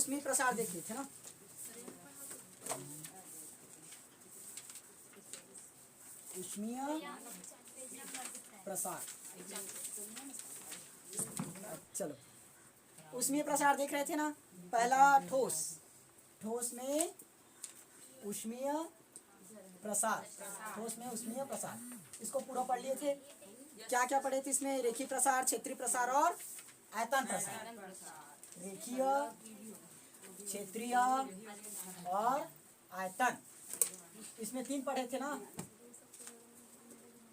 ऊष्मीय प्रसार देख रहे थे ना। ऊष्मीय प्रसार, चलो ऊष्मीय प्रसार देख रहे थे ना। पहला ठोस, ठोस में ऊष्मीय प्रसार, ठोस में ऊष्मीय प्रसार, इसको पूरा पढ़ लिए थे। क्या क्या पढ़े थे इसमें? रेखीय प्रसार, क्षेत्रीय प्रसार और आयतन प्रसार। रेखीय, क्षेत्रीय और आयतन, इसमें 3 पढ़े थे ना।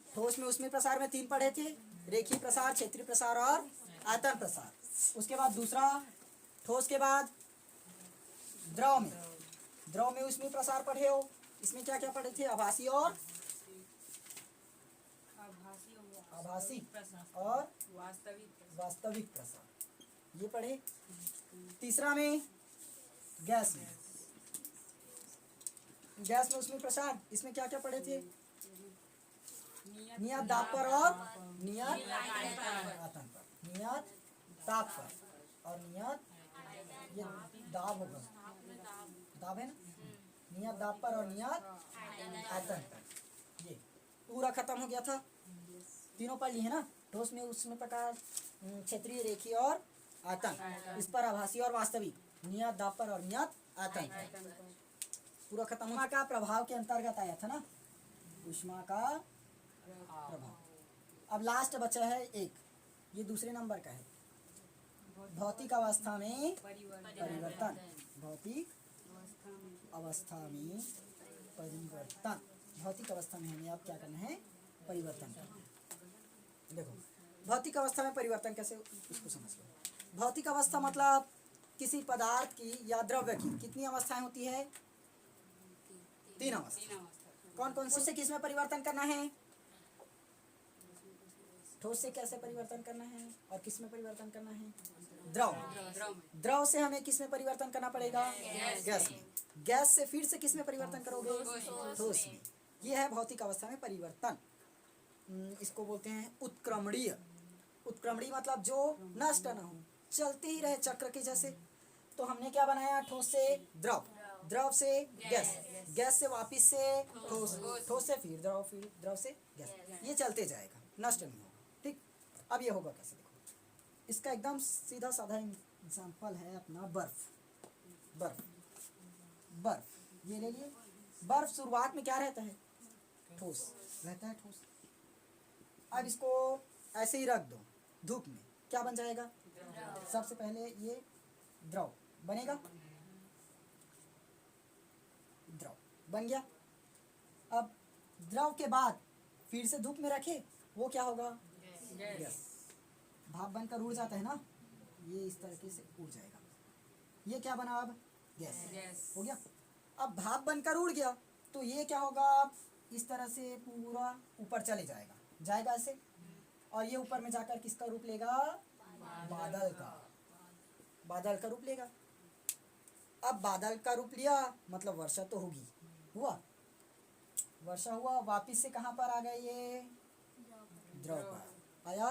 ठोस में ऊष्मीय प्रसार में 3 पढ़े थे, रेखीय प्रसार, क्षेत्रीय प्रसार और आयतन प्रसार। उसके बाद दूसरा ठोस के बाद द्रव में, द्रव में ऊष्मीय प्रसार पढ़े हो। इसमें क्या क्या पढ़े थे? आभासी और आभासी और वास्तविक प्रसार, ये पढ़े। तीसरा में गैस में, गैस में ऊष्मीय प्रसार, इसमें क्या क्या पढ़े थे? नियत दाब पर और नियत आयतन पर, नियत ताप पर और नियत, ये दाब होगा, दाब है ना, नियत दाब पर और नियत आयतन पर। ये पूरा खत्म हो गया था। तीनों पढ़ लिए है ना। ठोस में उसमें प्रकार, क्षेत्रीय, रेखीय और आयतन, इस पर आभासी और वास्तविक, नियत दाब पर और नियत आयतन पर, पूरा खत्म। ऊष्मा का प्रभाव के अंतर्गत आया था ना, ऊष्मा का प्रभाव। अब लास्ट बचा है एक, ये दूसरे नंबर का है, भौतिक अवस्था में परिवर्तन। भौतिक अवस्था में परिवर्तन, भौतिक अवस्था में हमें अब क्या करना है? परिवर्तन करना है। देखो भौतिक अवस्था में परिवर्तन कैसे, उसको समझ लो। भौतिक अवस्था मतलब किसी पदार्थ की या द्रव्य की कितनी अवस्थाएं होती है? 3 अवस्था। कौन कौन से किस में परिवर्तन करना है? ठोस से कैसे परिवर्तन करना है और किस में परिवर्तन करना है? द्रव। द्रव से हमें किस में परिवर्तन करना पड़ेगा? गैस में। गैस से फिर से किस में परिवर्तन करोगे? ठोस में। यह है भौतिक अवस्था में परिवर्तन। इसको बोलते हैं उत्क्रमणीय। उत्क्रमणीय मतलब जो नष्ट न हो, चलते ही रहे चक्र के जैसे। तो हमने क्या बनाया? ठोस से द्रव, द्रव से गैस, गैस से वापिस से ठोस, ठोस से फिर द्रव, फिर द्रव से गैस, ये चलते जाएगा, नष्ट नहीं होगा। ठीक, अब ये होगा कैसे? देखो, इसका एकदम सीधा साधा एग्जाम्पल है अपना बर्फ। बर्फ, बर्फ ये ले लिए। बर्फ शुरुआत में क्या रहता है? ठोस रहता है, ठोस। अब इसको ऐसे ही रख दो धूप में, क्या बन जाएगा? सबसे पहले ये द्रव बनेगा, द्रव बन गया। अब द्रव के बाद फिर से धूप में रखे, वो क्या होगा? गैस। भाप बनकर उड़ जाता है ना, ये इस तरीके से उड़ जाएगा। ये क्या बना? अब गैस हो गया। अब भाप बनकर उड़ गया तो ये क्या होगा? इस तरह से पूरा ऊपर चले जाएगा, जाएगा ऐसे, और ये ऊपर में जाकर किसका रूप लेगा? बादल का, बादल का रूप लेगा। अब बादल का रूप लिया मतलब वर्षा तो होगी, हुआ, वर्षा हुआ। वापिस से कहाँ पर आ गए? ये द्रव पर आया।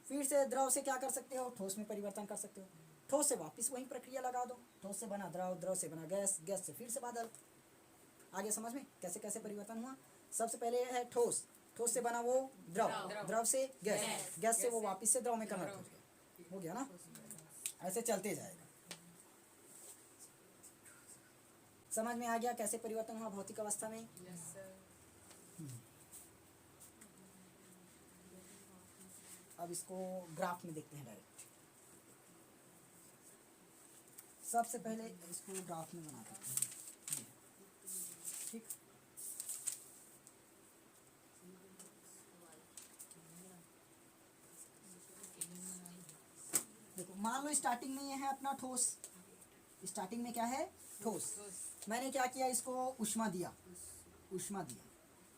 फिर से द्रव से क्या कर सकते हो? ठोस में परिवर्तन कर सकते हो। ठोस से वापिस वही प्रक्रिया लगा दो, ठोस से बना द्रव, द्रव से बना गैस, गैस से फिर से बादल। आगे समझ में कैसे कैसे परिवर्तन हुआ? सबसे पहले है ठोस, ठोस से बना वो द्रव, द्रव से गैस, गैस से वो वापिस से द्रव में कन्वर्ट हो गया ना, ऐसे चलते जाएगा। समझ में आ गया कैसे परिवर्तन हुआ भौतिक अवस्था में? अब इसको ग्राफ में देखते हैं डायरेक्ट। सबसे पहले इसको ग्राफ में बना देते हैं, ठीक। देखो मान लो स्टार्टिंग में ये है अपना ठोस, स्टार्टिंग में क्या है? ठोस। मैंने क्या किया? इसको ऊष्मा दिया, ऊष्मा दिया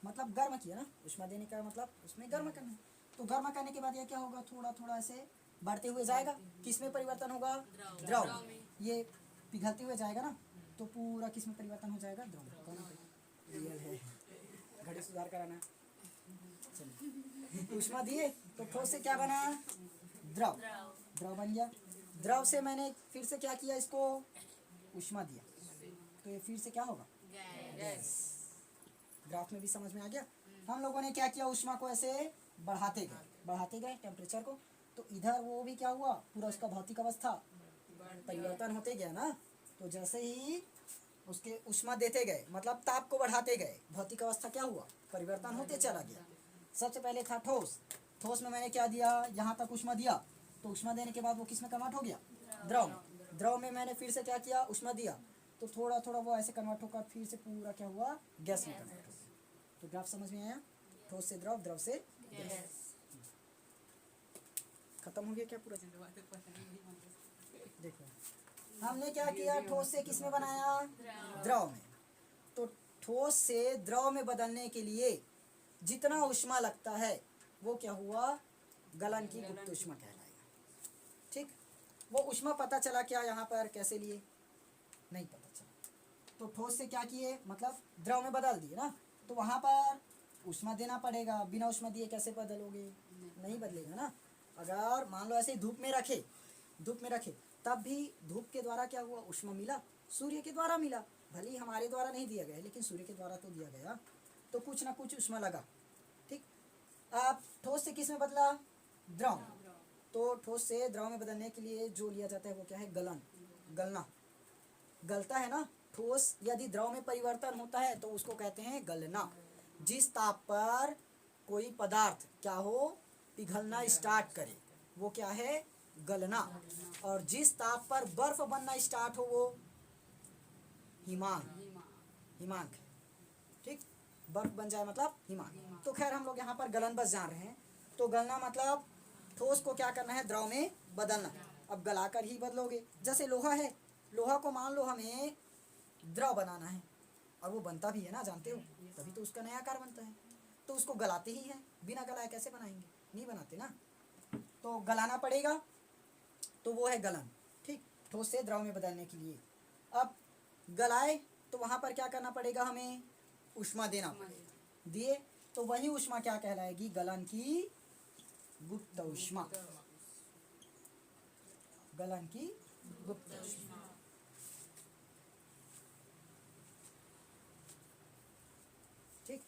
मतलब गर्म किया ना, ऊष्मा देने का मतलब उसमें गर्म करना है। तो गर्म करने के बाद ये क्या होगा? थोड़ा थोड़ा ऐसे बढ़ते हुए जाएगा। किस में परिवर्तन होगा? द्रव। ये पिघलते हुए जाएगा ना, तो पूरा किस में परिवर्तन हो जाएगा? द्रव में। रियल है, घड़ी सुधार कराना। चलिए, ऊष्मा दिए तो ठोस से क्या बना? द्रव, द्रव बन गया। द्रव से मैंने फिर से क्या किया? इसको उष्मा दिया तो ये फिर से क्या होगा, गैस। ग्राफ में भी समझ में आ गया। हम लोगों ने क्या किया, उष्मा को ऐसे बढ़ाते गए टेम्परेचर को, तो इधर वो भी क्या हुआ, पूरा उसका भौतिक अवस्था परिवर्तन होते गया ना। तो जैसे ही उसके उष्मा देते गए, मतलब ताप को बढ़ाते गए, भौतिक अवस्था क्या हुआ, परिवर्तन होते चला गया। सबसे पहले था ठोस में मैंने क्या दिया, यहाँ तक उष्मा दिया, तो उष्मा देने के बाद वो किस में कन्वर्ट हो गया, द्रव में मैंने फिर से क्या किया, उष्मा दिया, तो थोड़ा थोड़ा वो ऐसे कन्वर्ट होकर फिर से पूरा क्या हुआ, गैस में कन्वर्ट हो गया। तो ग्राफ समझ में आया, ठोस से द्रव, द्रव से गैस। खत्म हो गया क्या पूरा? देखो हमने क्या किया, ठोस से किस में बनाया, द्रव में। तो ठोस से द्रव में बदलने के लिए जितना उष्मा लगता है वो क्या हुआ, गलन की गुप्त उष्मा कहलाएगा। ठीक, वो उष्मा पता चला क्या यहाँ पर, कैसे लिए, नहीं पता चला। तो ठोस से क्या किए, मतलब द्रव में बदल दिए ना, तो वहाँ पर उष्मा देना पड़ेगा, बिना उष्मा दिए कैसे बदलोगे, नहीं बदलेगा ना। अगर मान लो ऐसे धूप में रखे तब भी धूप के द्वारा क्या हुआ, उष्मा मिला, सूर्य के द्वारा मिला, भले ही हमारे द्वारा नहीं दिया गया लेकिन सूर्य के द्वारा तो दिया गया, तो कुछ ना कुछ उष्मा लगा। ठीक, अब ठोस से किस में बदला, द्रव। तो ठोस से द्रव में बदलने के लिए जो लिया जाता है वो क्या है, गलना, गलता है ना। ठोस यदि द्रव में परिवर्तन होता है तो उसको कहते हैं गलना। जिस ताप पर कोई पदार्थ क्या हो, पिघलना स्टार्ट करे, वो क्या है, गलना। और जिस ताप पर बर्फ बनना स्टार्ट हो वो हिमांक। ठीक, बर्फ बन जाए मतलब हिमांक। तो खैर हम लोग यहाँ पर गलन बस जान रहे हैं। तो गलना मतलब ठोस को क्या करना है, द्रव में बदलना। अब गलाकर ही बदलोगे, जैसे लोहा है, लोहा को मान लो हमें द्रव बनाना है, और वो बनता भी है ना, जानते हो, तभी तो उसका नया आकार बनता है। तो उसको गलाते ही हैं, बिना गलाए कैसे बनाएंगे, नहीं बनाते ना, तो गलाना पड़ेगा, तो वो है गलन। ठीक, ठोस से द्रव में बदलने के लिए। अब गलाए तो वहाँ पर क्या करना पड़ेगा, हमें उष्मा देना दिए, तो वही उष्मा क्या कहलाएगी, गलन की गुप्त उष्मा, गलन की गुप्त उष्मा। ठीक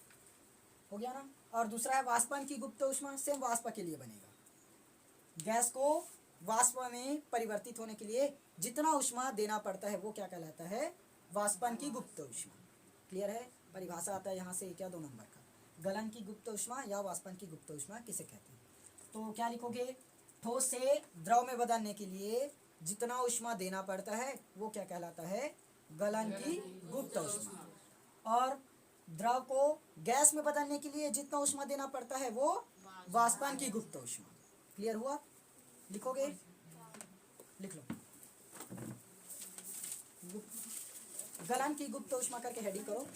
हो गया ना। और दूसरा है वाष्पन की गुप्त उष्मा, सेम वाष्प के लिए बनेगा। गैस को वाष्प में परिवर्तित होने के लिए जितना उष्मा देना पड़ता है वो क्या कहलाता है, वाष्पन की गुप्त उष्मा। क्लियर है, परिभाषा आता है यहाँ से 1 या 2 नंबर का, गलन की गुप्त उष्मा या वाष्पन की गुप्त उष्मा किसे कहते हैं। तो क्या लिखोगे, ठोस से द्रव में बदलने के लिए जितना उष्मा देना पड़ता है वो क्या कहलाता है, गलन की गुप्त उष्मा। और द्रव को गैस में बदलने के लिए जितना उष्मा देना पड़ता है वो वाष्पन की गुप्त उष्मा। क्लियर हुआ, लिखोगे, लिख लो, गलन की गुप्त उष्मा करके हेडिंग करो।